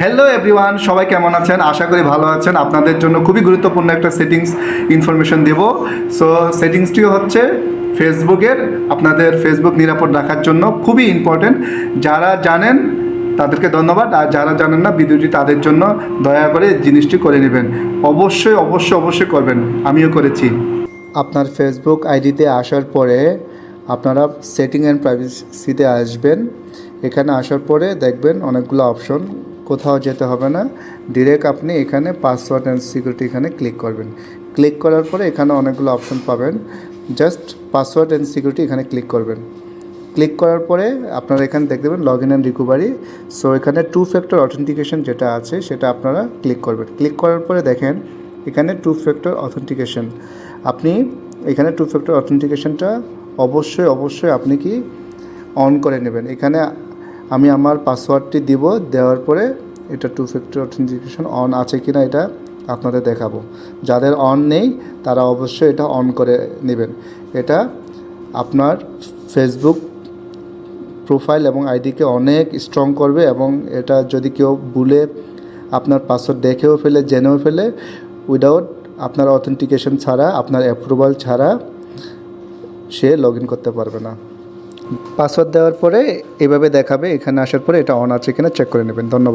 Hello everyone, সবাই কেমন আছেন? আশা করি ভালো আছেন। আপনাদের জন্য খুবই গুরুত্বপূর্ণ একটা সেটিংস ইনফরমেশন দেব। সো সেটিংসটি হচ্ছে ফেসবুকের, আপনাদের ফেসবুক নিরাপদ রাখার জন্য খুবই ইম্পর্টেন্ট। যারা জানেন তাদেরকে ধন্যবাদ, আর যারা জানেন না ভিডিওটি তাদের জন্য দয়া করে জিনিসটি করে নেবেন। অবশ্যই অবশ্যই অবশ্যই করবেন, আমিও করেছি। আপনার ফেসবুক আইডিতে আসার পরে আপনারা সেটিং অ্যান্ড প্রাইভেসিতে আসবেন। এখানে আসার পরে দেখবেন অনেকগুলো অপশন, কোথাও যেতে হবে না, ডিরেক্ট আপনি এখানে পাসওয়ার্ড অ্যান্ড সিকিউরিটি এখানে ক্লিক করবেন। ক্লিক করার পরে এখানে অনেকগুলো অপশন পাবেন, জাস্ট পাসওয়ার্ড অ্যান্ড সিকিউরিটি এখানে ক্লিক করবেন। ক্লিক করার পরে আপনারা এখানে দেখতে পাবেন log in and recovery. So এখানে 2 ফ্যাক্টর অথেন্টিকেশন যেটা আছে সেটা আপনারা ক্লিক করবেন। ক্লিক করার পরে দেখেন এখানে 2 ফ্যাক্টর অথেন্টিকেশন, আপনি এখানে 2 ফ্যাক্টর অথেন্টিকেশনটা অবশ্যই অবশ্যই আপনি কি অন করে নেবেন। এখানে আমি আমার পাসওয়ার্ডটি দিব, দেওয়ার পরে এটা 2 ফ্যাক্টর অথেন্টিকেশন অন আছে কি না এটা আপনাদের দেখাবো। যাদের অন নেই তারা অবশ্যই এটা অন করে নেবেন। এটা আপনার ফেসবুক প্রোফাইল এবং আইডিকে অনেক স্ট্রং করবে, এবং এটা যদি কেউ ভুলে আপনার পাসওয়ার্ড দেখেও ফেলে, জেনেও ফেলে, উইদাউট আপনার অথেন্টিকেশন ছাড়া, আপনার অ্যাপ্রুভাল ছাড়া সে লগ ইন করতে পারবে না। পাসওয়ার্ড দেওয়ার পরে এভাবে দেখাবে, এখানে আসার পরে এটা অন আছে কিনা চেক করে নেবেন। ধন্যবাদ।